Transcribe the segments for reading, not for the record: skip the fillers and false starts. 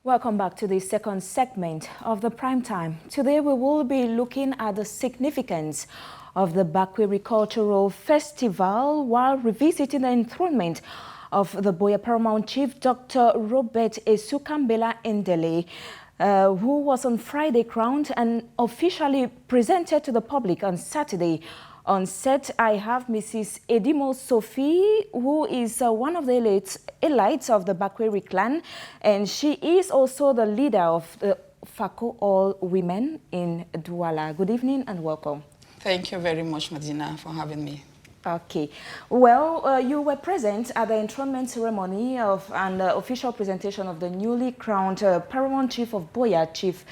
Welcome back to the second segment of the Prime Time. Today we will be looking at the significance of the Bakweri Cultural Festival while revisiting the enthronement of the Buea Paramount Chief Dr. Robert Esuka Mbella Endeley, who was on Friday crowned and officially presented to the public on Saturday. On set, I have Mrs. Edimo Sophie, who is one of the elites of the Bakweri clan, and she is also the leader of the Fako All Women in Douala. Good evening and welcome. Thank you very much, Madina, for having me. Okay. Well, you were present at the enthronement ceremony and the official presentation of the newly crowned Paramount Chief of Buea, Chief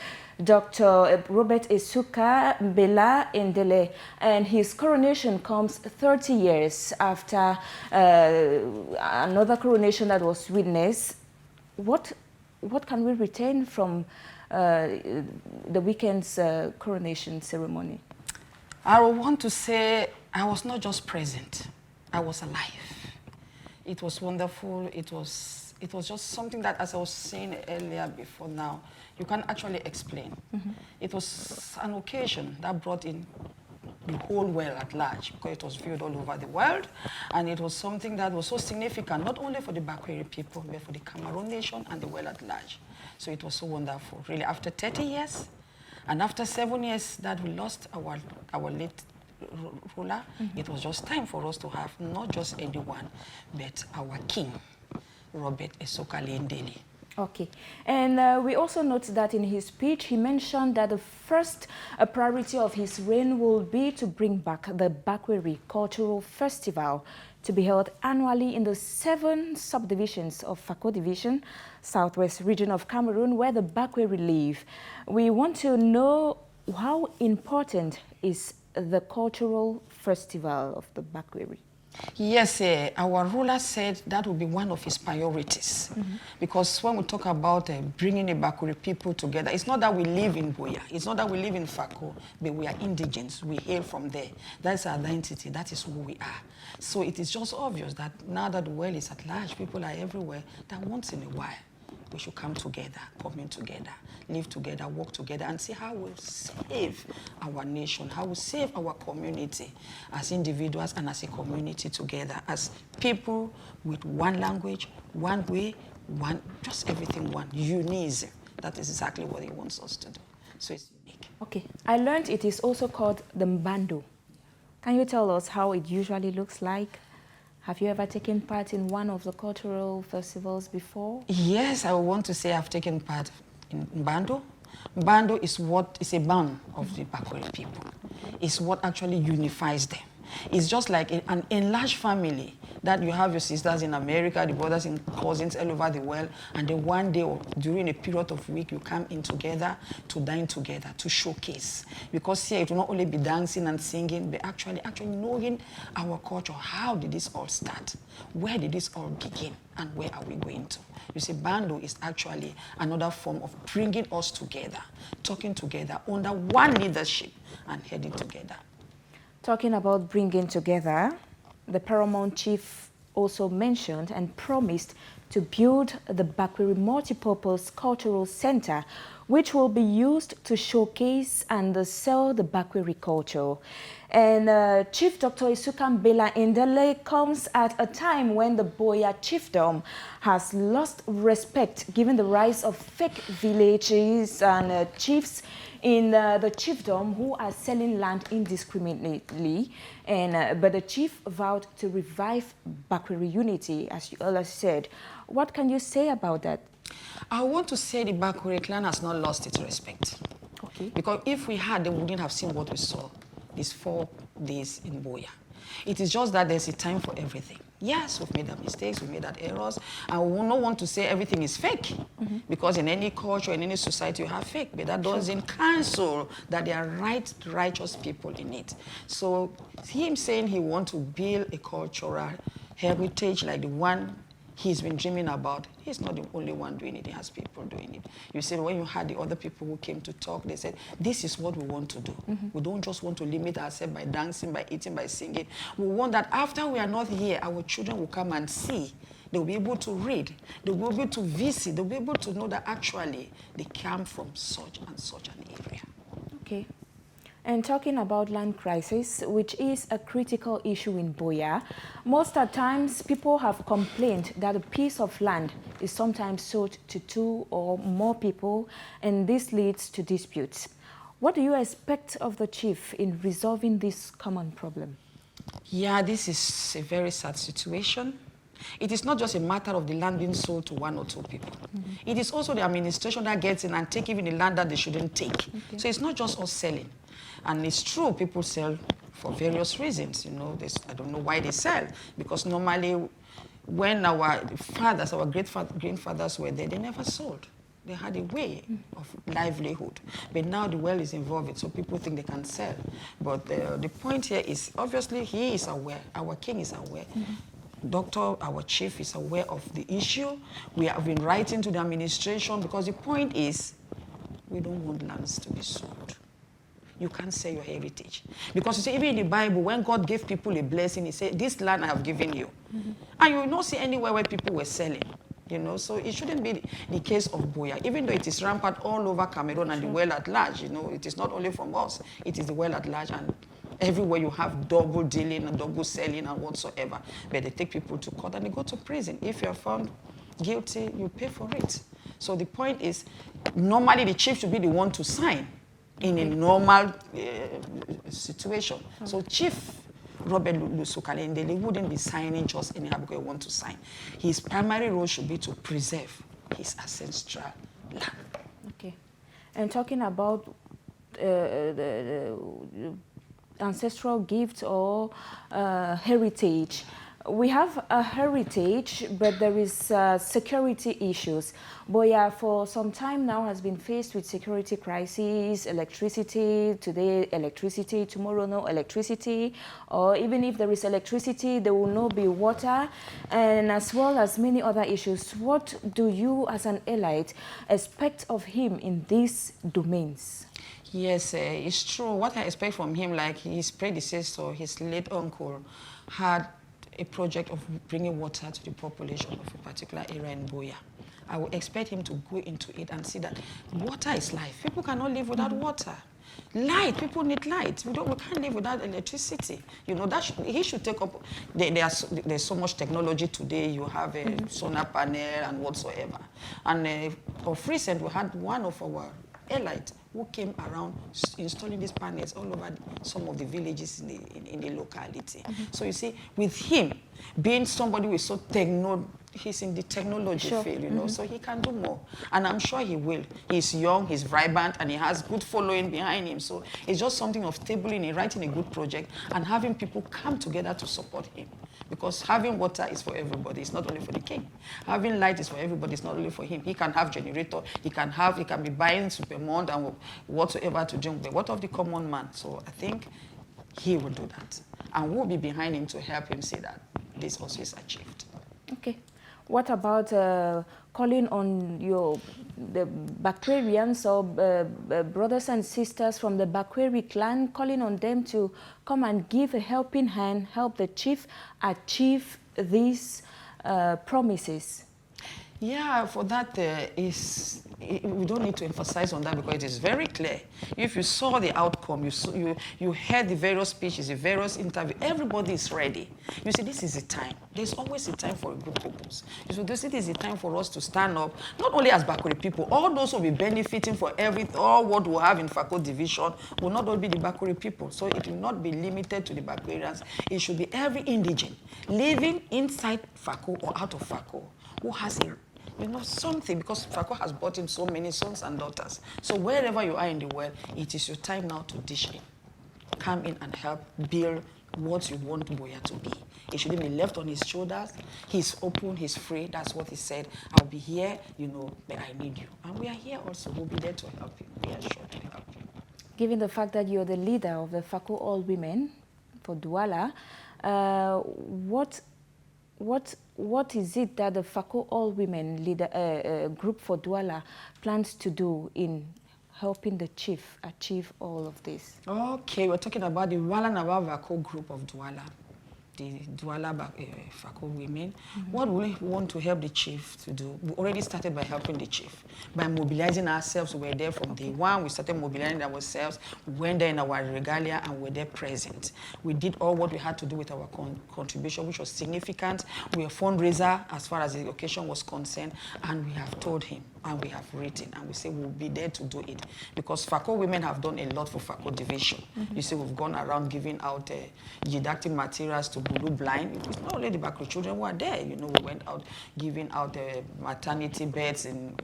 Dr. Robert Esuka Mbella Endeley, and his coronation comes 30 years after another coronation that was witnessed. What can we retain from the weekend's coronation ceremony? I want to say I was not just present, I was alive. It was wonderful. It was just something that, as I was saying earlier before now, you can actually explain. It was an occasion that brought in the whole world at large, because it was viewed all over the world, and it was something that was so significant, not only for the Bakweri people, but for the Cameroon nation and the world at large. So it was so wonderful, really. After 30 years, and after 7 years that we lost our late ruler, it was just time for us to have not just anyone, but our king, Robert Esuka Endeley. Okay, and we also note that in his speech he mentioned that the first priority of his reign will be to bring back the Bakweri Cultural Festival, to be held annually in the 7 subdivisions of Fako Division, southwest region of Cameroon, where the Bakweri live. We want to know how important is the cultural festival of the Bakweri. Yes, our ruler said that would be one of his priorities. Because when we talk about bringing the Bakweri people together, it's not that we live in Buea, it's not that we live in Fako, but we are indigents, we hail from there. That's our identity, that is who we are. So it is just obvious that now that the world is at large, people are everywhere, that once in a while, we should come together, commune together, live together, work together, and see how we'll save our nation, how we'll save our community as individuals and as a community together, as people with one language, one way, just everything one, unison. That is exactly what he wants us to do. So it's unique. Okay, I learned it is also called the Mbando. Can you tell us how it usually looks like? Have you ever taken part in one of the cultural festivals before? Yes, I want to say I've taken part in Mbando. Mbando is a band of the Bakweri people. It's what actually unifies them. It's just like an enlarged family that you have your sisters in America, the brothers and cousins all over the world, and then one day or during a period of week you come in together to dine together, to showcase. Because here it will not only be dancing and singing, but actually knowing our culture. How did this all start? Where did this all begin? And where are we going to? You see, Bando is actually another form of bringing us together, talking together under one leadership and heading together. Talking about bringing together, the Paramount Chief also mentioned and promised to build the Bakweri Multipurpose Cultural Center, which will be used to showcase and sell the Bakweri culture. And Chief Dr. Esuka Mbella Endeley comes at a time when the Buea chiefdom has lost respect given the rise of fake villages and chiefs in the chiefdom who are selling land indiscriminately. And but the chief vowed to revive Bakweri unity, as you earlier said. What can you say about that? I want to say the Bakweri clan has not lost its respect. Okay. Because if we had, they wouldn't have seen what we saw these 4 days in Buea. It is just that there's a time for everything. Yes, we've made our mistakes, we've made our errors, and we will not want to say everything is fake. Because in any culture, in any society, you have fake, but that doesn't cancel that there are righteous people in it. So him saying he wants to build a cultural heritage like the one he's been dreaming about, he's not the only one doing it, he has people doing it. You see, when you had the other people who came to talk, they said, this is what we want to do. We don't just want to limit ourselves by dancing, by eating, by singing. We want that after we are not here, our children will come and see They'll be able to read. They'll be able to visit. They'll be able to know that actually they come from such and such an area. Okay. And talking about land crisis, which is a critical issue in Buea, most of the times people have complained that a piece of land is sometimes sold to 2 or more people, and this leads to disputes. What do you expect of the chief in resolving this common problem? Yeah, this is a very sad situation. It is not just a matter of the land being sold to 1 or 2 people. It is also the administration that gets in and take even the land that they shouldn't take. Okay. So it's not just us selling. And it's true, people sell for various reasons. You know, I don't know why they sell. Because normally, when our fathers, our grandfathers were there, they never sold. They had a way of livelihood. But now the world is involved, so people think they can sell. But the point here is, obviously, he is aware. Our king is aware. Doctor, our chief, is aware of the issue. We have been writing to the administration because the point is, we don't want lands to be sold. You can't sell your heritage. Because you see, even in the Bible, when God gave people a blessing, he said, this land I have given you. And you will not see anywhere where people were selling. You know, so it shouldn't be the case of Buea, even though it is rampant all over Cameroon and the world at large. You know, it is not only from us, it is the world at large, and everywhere you have double dealing and double selling and whatsoever. But they take people to court and they go to prison. If you're found guilty, you pay for it. So the point is, normally the chief should be the one to sign in a normal situation. So Chief Robert Esuka Endeley wouldn't be signing just anyhow because he wants to sign. His primary role should be to preserve his ancestral land. Okay. And talking about the ancestral gifts or heritage, we have a heritage, but there is security issues. Buea for some time now has been faced with security crises, electricity, today electricity, tomorrow no electricity, or even if there is electricity, there will not be water, and as well as many other issues. What do you as an elite expect of him in these domains? Yes, it's true. What I expect from him, like his predecessor, his late uncle, had a project of bringing water to the population of a particular area in Buea. I would expect him to go into it and see that water is life. People cannot live without water. Light, people need light. We can't live without electricity. You know, he should take up. There's so much technology today. You have a solar panel and whatsoever. And of recent, we had one of our elite who came around installing these panels all over some of the villages in the locality. So you see, with him being somebody who is so he's in the technology field, you know, so he can do more. And I'm sure he will. He's young, he's vibrant, and he has good following behind him. So it's just something of tabling and writing a good project and having people come together to support him. Because having water is for everybody. It's not only for the king. Having light is for everybody. It's not only for him. He can have generator. He can be buying supermont and whatsoever to drink. But what of the common man? So I think he will do that. And we'll be behind him to help him see that this also is achieved. Okay. What about calling on the Bakwerians or brothers and sisters from the Bakweri clan, calling on them to come and give a helping hand, help the chief achieve these promises? Yeah, for that, we don't need to emphasize on that because it is very clear. If you saw the outcome, you heard the various speeches, the various interviews, everybody is ready. You see, this is a time. There's always a time for a good purpose. So this is a time for us to stand up, not only as Bakweri people, all those who will be benefiting for all what we have in Fako division will not all be the Bakweri people. So it will not be limited to the Bakwerians. It should be every indigent living inside Fako or out of Fako who has something, because Fako has brought in so many sons and daughters. So wherever you are in the world, it is your time now to dish in. Come in and help build what you want Buea to be. It shouldn't be left on his shoulders. He's open, he's free. That's what he said. I'll be here, but I need you. And we are here also. We'll be there to help you. We are sure to help you. Given the fact that you're the leader of the Fako All Women for Douala, what is it that the Fako All Women leader group for Douala plans to do in helping the chief achieve all of this? Okay, we're talking about the Douala Fako group of Douala. the Douala Fako women. What we want to help the chief to do, we already started by helping the chief. By mobilizing ourselves, we were there from day one. We started mobilizing ourselves. We went there in our regalia and we were there present. We did all what we had to do with our contribution, which was significant. We were a fundraiser as far as the occasion was concerned, and we have told him, and we have written, and we say we'll be there to do it. Because Fako women have done a lot for Fako division. You see, we've gone around giving out didactic materials to Bulu blind. It's not only the Bakweri children who are there. You know, we went out giving out maternity beds in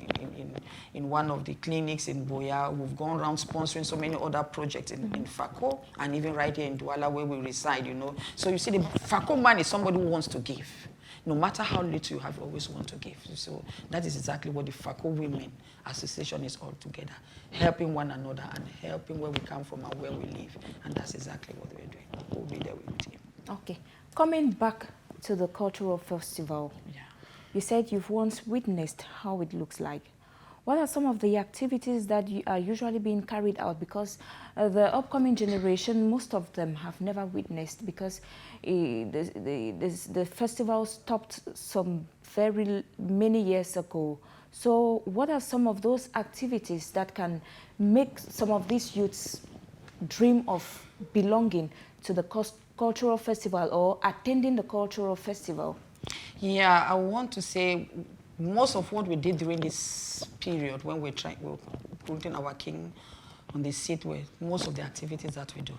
one of the clinics in Buea. We've gone around sponsoring so many other projects in Fako, and even right here in Douala where we reside, you know. So you see, the Fako man is somebody who wants to give. No matter how little you have, you always want to give. So that is exactly what the Fako Women Association is all together, helping one another and helping where we come from and where we live. And that's exactly what we're doing. We'll be there with the team. Okay. Coming back to the cultural festival, you said you've once witnessed how it looks like. What are some of the activities that are usually being carried out? Because the upcoming generation, most of them have never witnessed, because the festival stopped some very many years ago. So what are some of those activities that can make some of these youths dream of belonging to the cultural festival or attending the cultural festival? Yeah, I want to say most of what we did during this period when we're putting our king on the seat were most of the activities that we do.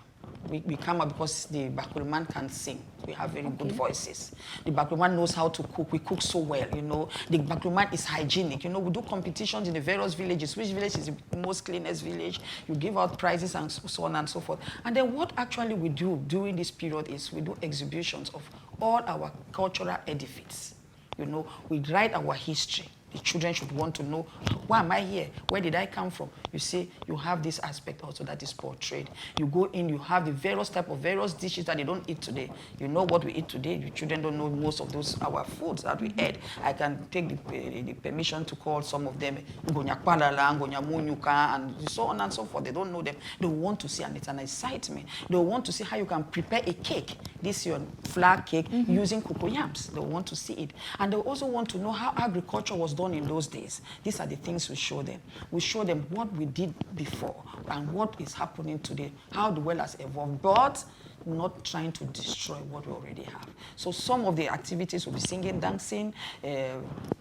We come up because the Bakweri man can sing. We have very good voices. The Bakweri man knows how to cook. We cook so well, you know. The Bakweri man is hygienic. You know, we do competitions in the various villages. Which village is the most cleanest village? You give out prizes and so on and so forth. And then what actually we do during this period is we do exhibitions of all our cultural edifices. You know, we write our history. The children should want to know, why am I here? Where did I come from? You see, you have this aspect also that is portrayed. You go in, you have the various dishes that they don't eat today. You know what we eat today. The children don't know most of those, our foods that we ate. I can take the permission to call some of them Ngonyakpalala, Ngonyamunyuka, and so on and so forth. They don't know them. They want to see, and it's an excitement. They want to see how you can prepare a cake. This is your flour cake using cocoyams. They want to see it. And they also want to know how agriculture was done in those days. These are the things we show them. We show them what we did before and what is happening today, how the world has evolved, but not trying to destroy what we already have. So some of the activities will be singing, dancing,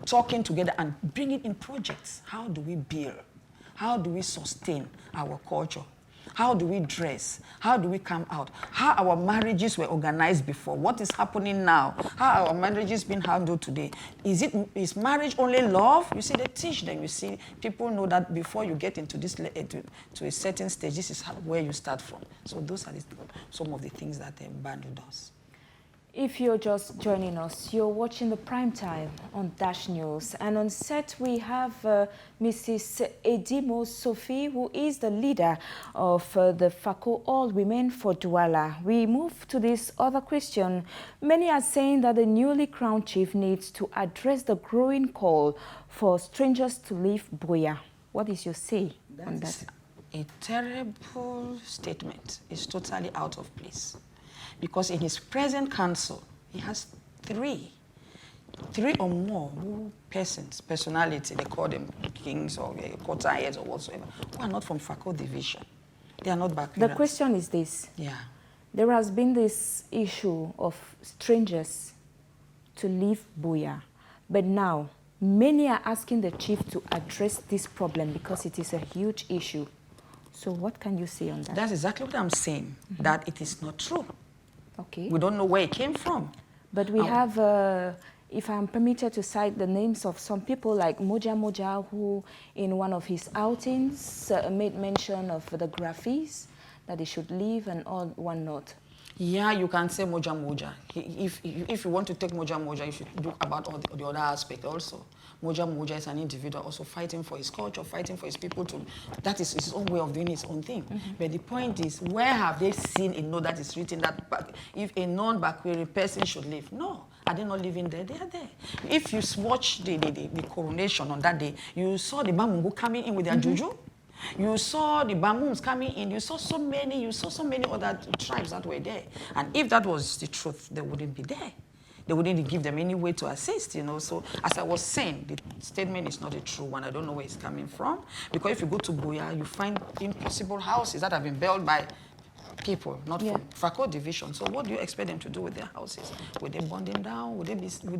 talking together, and bringing in projects. How do we build? How do we sustain our culture? How do we dress? How do we come out? How our marriages were organized before? What is happening now? How our marriages being handled today? Is marriage only love? You see, they teach them. You see, people know that before you get into this to a certain stage, this is where you start from. So those are some of the things that Bandu does. If you're just joining us, you're watching the Prime Time on Dash News. And on set, we have Mrs. Edimo Sophie, who is the leader of the Fako All Women for Douala. We move to this other question. Many are saying that the newly crowned chief needs to address the growing call for strangers to leave Buea. What is your say on that? A terrible statement. It's totally out of place. Because in his present council, he has three or more personality, they call them kings or quarter-heads or whatsoever, who are not from Fako division. They are not Bakweri. The question is this. Yeah. There has been this issue of strangers to leave Buea, but now many are asking the chief to address this problem because it is a huge issue. So what can you say on that? That's exactly what I'm saying, that it is not true. Okay. We don't know where it came from. But we have, if I'm permitted to cite the names of some people like Moja, who in one of his outings made mention of the graphies, that he should leave and all whatnot. Yeah, you can say Moja. If you want to take Moja, you should look about all the other aspects also. Moja is an individual also fighting for his culture, fighting for his people to. That is his own way of doing his own thing. But the point is, where have they seen a note that is written that if a non-Bakweri person should leave? No. Are they not living there? They are there. If you watch the coronation on that day, you saw the Bamungu coming in with their juju. You saw the Bamums coming in. You saw so many other tribes that were there. And if that was the truth, they wouldn't be there. They wouldn't give them any way to assist, you know. So as I was saying, the statement is not a true one. I don't know where it's coming from. Because if you go to Buea, you find impossible houses that have been built by people, not from Fako division. So what do you expect them to do with their houses? Will they burn them down? Will they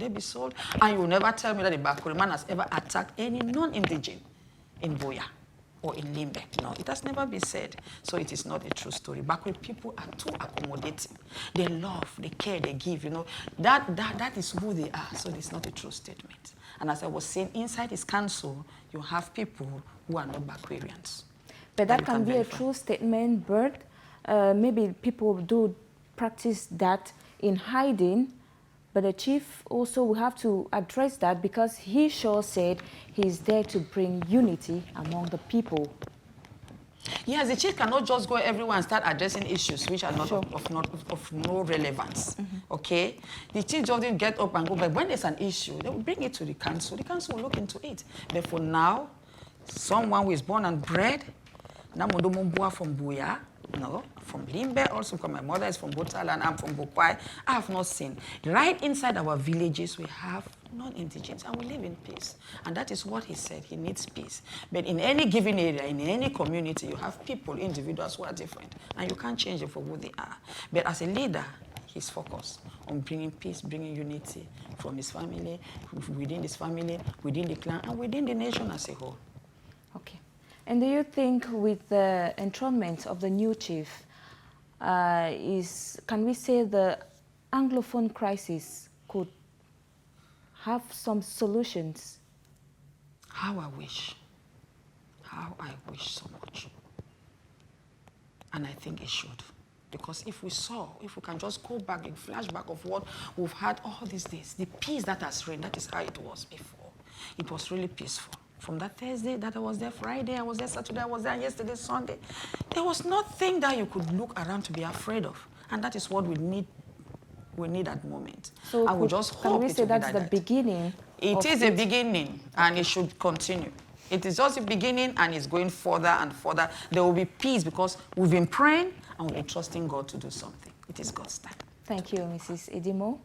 be sold? And you will never tell me that the Bakweri man has ever attacked any non-indigent in Buea or in Limbe. No, it has never been said. So it is not a true story. Bakweri people are too accommodating. They love, they care, they give, you know. That is who they are. So it's not a true statement. And as I was saying, inside his council, you have people who are not Bakwerians. But that can be a true statement, but maybe people do practice that in hiding, but the chief also will have to address that because he sure said he's there to bring unity among the people. Yes, the chief cannot just go everywhere and start addressing issues which are not of no relevance. Okay? The chief just didn't get up and go, but when there's an issue, they will bring it to the council. The council will look into it. But for now, someone who is born and bred, Namodo from Buea, no, from Limbe also, because my mother is from Douala and I'm from Bakweri. I have not seen. Right inside our villages, we have non-indigents and we live in peace. And that is what he said, he needs peace. But in any given area, in any community, you have people, individuals who are different. And you can't change them for who they are. But as a leader, he's focused on bringing peace, bringing unity from his family, within his family, within the clan, and within the nation as a whole. Okay. And do you think with the enthronement of the new chief, can we say the Anglophone crisis could have some solutions? How I wish so much. And I think it should. Because if we can just go back and flashback of what we've had all these days, the peace that has reigned, that is how it was before. It was really peaceful. From that Thursday that I was there, Friday, I was there, Saturday, I was there, yesterday, Sunday. There was nothing that you could look around to be afraid of. And that is what we need at the moment. So I will just hope can we say that's the beginning? It is a beginning, and it should continue. It is just a beginning, and it's going further and further. There will be peace because we've been praying and we've been trusting God to do something. It is God's time. Thank you, Mrs. Edimo.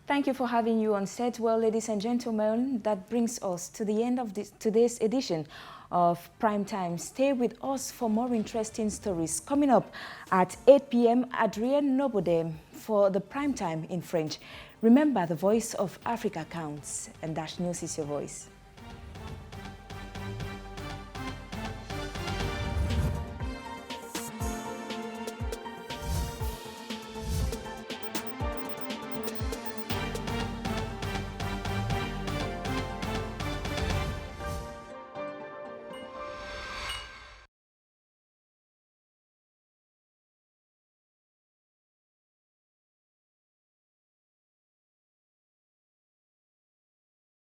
Thank you for having you on set. Well, ladies and gentlemen, that brings us to the end of today's edition of Primetime. Stay with us for more interesting stories. Coming up at 8 p.m. Adrien Nobodem for the Primetime in French. Remember, the voice of Africa counts, and Dash News is your voice.